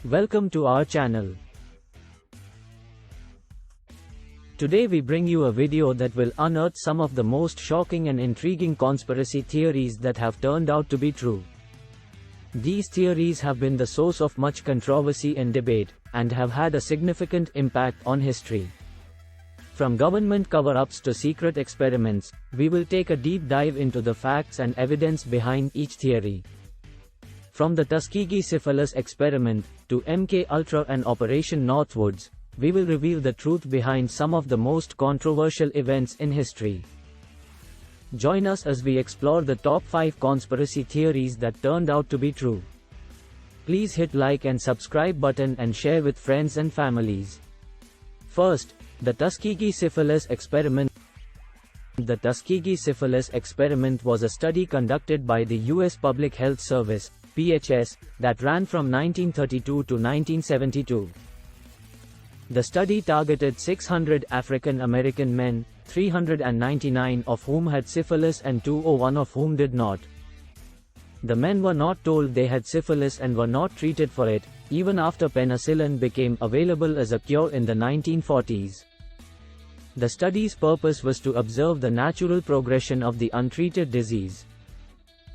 Welcome to our channel. Today we bring you a video that will unearth some of the most shocking and intriguing conspiracy theories that have turned out to be true. These theories have been the source of much controversy and debate, and have had a significant impact on history. From government cover-ups to secret experiments, we will take a deep dive into the facts and evidence behind each theory. From the Tuskegee syphilis experiment, to MK-Ultra and Operation Northwoods, we will reveal the truth behind some of the most controversial events in history. Join us as we explore the top 5 conspiracy theories that turned out to be true. Please hit like and subscribe button and share with friends and families. First, the Tuskegee syphilis experiment. The Tuskegee syphilis experiment was a study conducted by the U.S. Public Health Service, PHS, that ran from 1932 to 1972. The study targeted 600 African American men, 399 of whom had syphilis and 201 of whom did not. The men were not told they had syphilis and were not treated for it, even after penicillin became available as a cure in the 1940s. The study's purpose was to observe the natural progression of the untreated disease.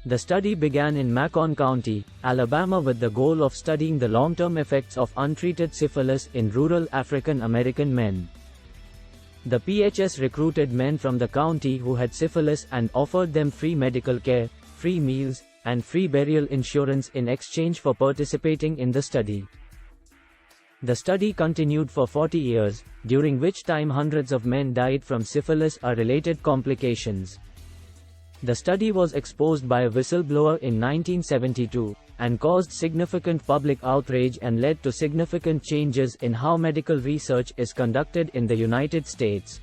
The study began in Macon County, Alabama, with the goal of studying the long-term effects of untreated syphilis in rural African American men. The PHS recruited men from the county who had syphilis and offered them free medical care, free meals, and free burial insurance in exchange for participating in the study. The study continued for 40 years, during which time hundreds of men died from syphilis or related complications. The study was exposed by a whistleblower in 1972, and caused significant public outrage and led to significant changes in how medical research is conducted in the United States.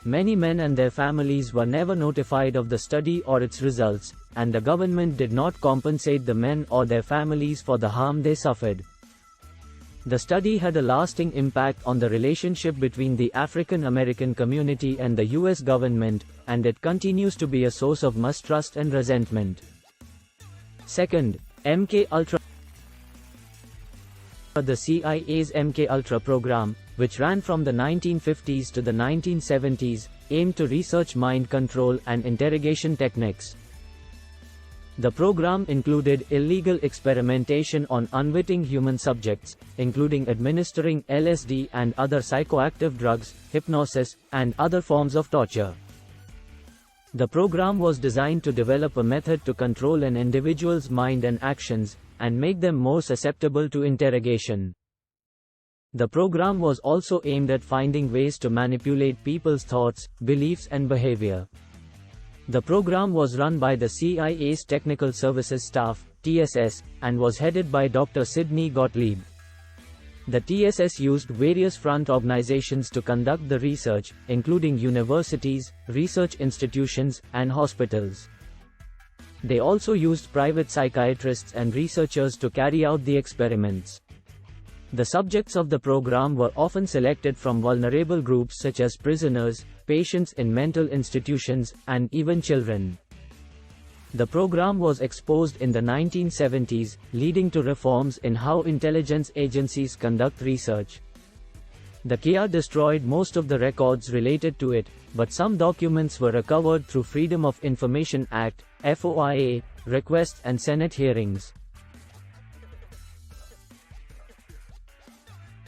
Many men and their families were never notified of the study or its results, and the government did not compensate the men or their families for the harm they suffered. The study had a lasting impact on the relationship between the African American community and the U.S. government, and it continues to be a source of mistrust and resentment. Second, MK-Ultra. The CIA's MK-Ultra program, which ran from the 1950s to the 1970s, aimed to research mind control and interrogation techniques. The program included illegal experimentation on unwitting human subjects, including administering LSD and other psychoactive drugs, hypnosis, and other forms of torture. The program was designed to develop a method to control an individual's mind and actions, and make them more susceptible to interrogation. The program was also aimed at finding ways to manipulate people's thoughts, beliefs, and behavior. The program was run by the CIA's Technical Services Staff, TSS, and was headed by Dr. Sidney Gottlieb. The TSS used various front organizations to conduct the research, including universities, research institutions, and hospitals. They also used private psychiatrists and researchers to carry out the experiments. The subjects of the program were often selected from vulnerable groups such as prisoners, patients in mental institutions, and even children. The program was exposed in the 1970s, leading to reforms in how intelligence agencies conduct research. The CIA destroyed most of the records related to it, but some documents were recovered through Freedom of Information Act, FOIA, requests and Senate hearings.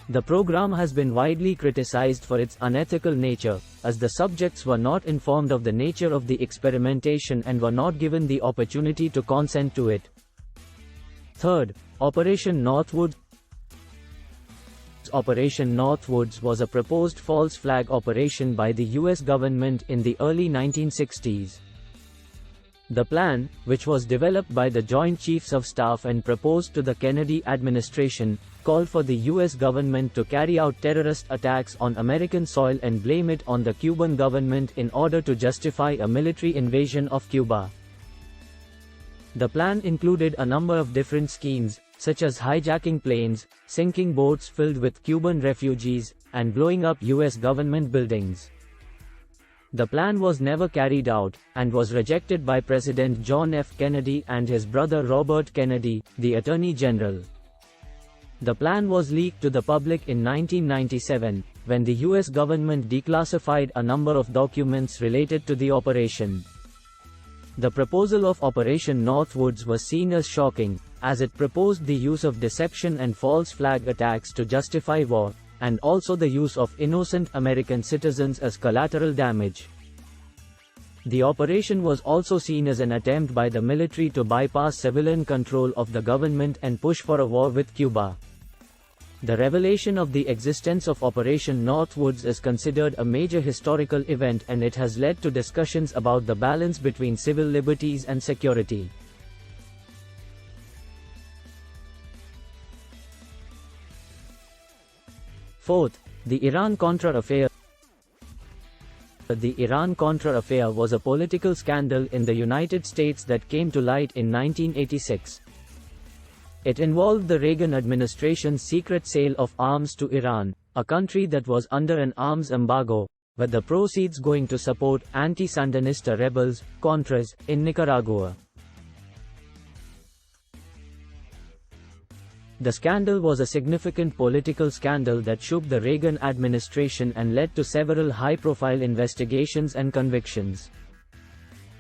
The program has been widely criticized for its unethical nature, as the subjects were not informed of the nature of the experimentation and were not given the opportunity to consent to it. Third, Operation Northwoods. Operation Northwoods was a proposed false flag operation by the U.S. government in the early 1960s. The plan, which was developed by the Joint Chiefs of Staff and proposed to the Kennedy administration, called for the U.S. government to carry out terrorist attacks on American soil and blame it on the Cuban government in order to justify a military invasion of Cuba. The plan included a number of different schemes, such as hijacking planes, sinking boats filled with Cuban refugees, and blowing up U.S. government buildings. The plan was never carried out, and was rejected by President John F. Kennedy and his brother Robert Kennedy, the Attorney General. The plan was leaked to the public in 1997, when the US government declassified a number of documents related to the operation. The proposal of Operation Northwoods was seen as shocking, as it proposed the use of deception and false flag attacks to justify war, and also the use of innocent American citizens as collateral damage. The operation was also seen as an attempt by the military to bypass civilian control of the government and push for a war with Cuba. The revelation of the existence of Operation Northwoods is considered a major historical event, and it has led to discussions about the balance between civil liberties and security. Fourth, the Iran-Contra Affair. The Iran-Contra Affair was a political scandal in the United States that came to light in 1986. It involved the Reagan administration's secret sale of arms to Iran, a country that was under an arms embargo, with the proceeds going to support anti-Sandinista rebels, Contras, in Nicaragua. The scandal was a significant political scandal that shook the Reagan administration and led to several high-profile investigations and convictions.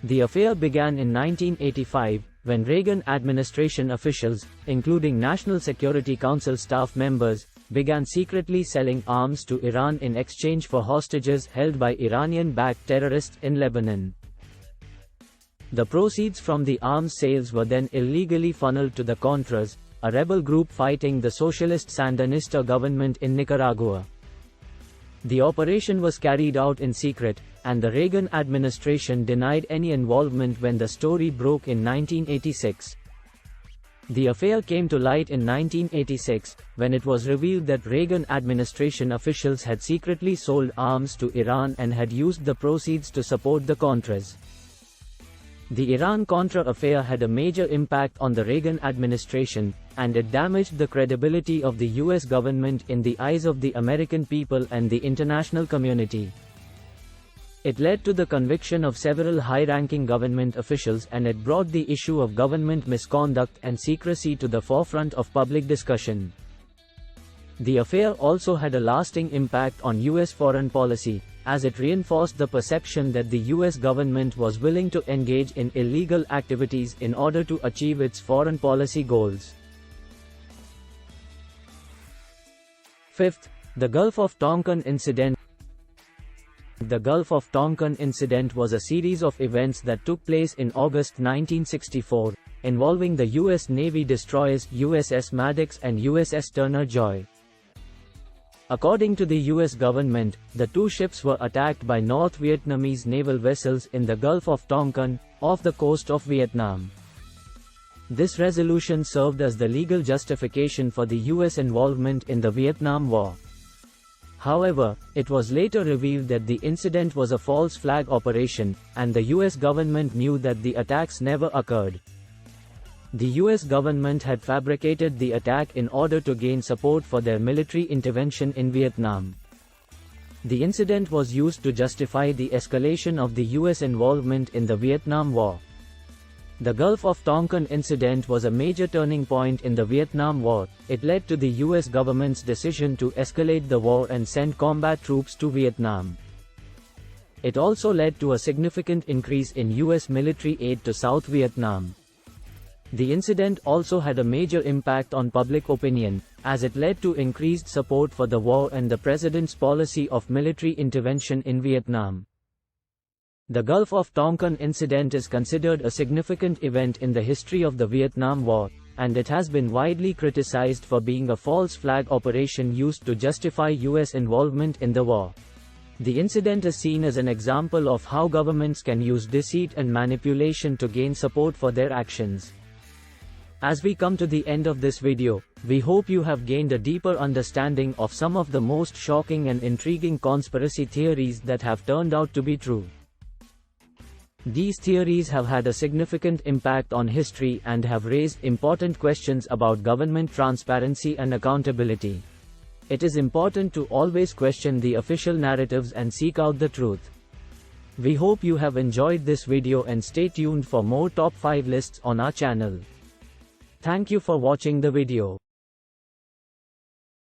The affair began in 1985, when Reagan administration officials, including National Security Council staff members, began secretly selling arms to Iran in exchange for hostages held by Iranian-backed terrorists in Lebanon. The proceeds from the arms sales were then illegally funneled to the Contras, a rebel group fighting the socialist Sandinista government in Nicaragua. The operation was carried out in secret, and the Reagan administration denied any involvement when the story broke in 1986. The affair came to light in 1986, when it was revealed that Reagan administration officials had secretly sold arms to Iran and had used the proceeds to support the Contras. The Iran-Contra affair had a major impact on the Reagan administration, and it damaged the credibility of the US government in the eyes of the American people and the international community. It led to the conviction of several high-ranking government officials, and it brought the issue of government misconduct and secrecy to the forefront of public discussion. The affair also had a lasting impact on US foreign policy, as it reinforced the perception that the US government was willing to engage in illegal activities in order to achieve its foreign policy goals. Fifth, the Gulf of Tonkin incident. The Gulf of Tonkin incident was a series of events that took place in August 1964, involving the US Navy destroyers USS Maddox and USS Turner Joy. According to the US government, the two ships were attacked by North Vietnamese naval vessels in the Gulf of Tonkin, off the coast of Vietnam. This resolution served as the legal justification for the US involvement in the Vietnam War. However, it was later revealed that the incident was a false flag operation, and the US government knew that the attacks never occurred. The US government had fabricated the attack in order to gain support for their military intervention in Vietnam. The incident was used to justify the escalation of the US involvement in the Vietnam War. The Gulf of Tonkin incident was a major turning point in the Vietnam War. It led to the US government's decision to escalate the war and send combat troops to Vietnam. It also led to a significant increase in US military aid to South Vietnam. The incident also had a major impact on public opinion, as it led to increased support for the war and the president's policy of military intervention in Vietnam. The Gulf of Tonkin incident is considered a significant event in the history of the Vietnam War, and it has been widely criticized for being a false flag operation used to justify US involvement in the war. The incident is seen as an example of how governments can use deceit and manipulation to gain support for their actions. As we come to the end of this video, we hope you have gained a deeper understanding of some of the most shocking and intriguing conspiracy theories that have turned out to be true. These theories have had a significant impact on history and have raised important questions about government transparency and accountability. It is important to always question the official narratives and seek out the truth. We hope you have enjoyed this video and stay tuned for more top 5 lists on our channel. Thank you for watching the video.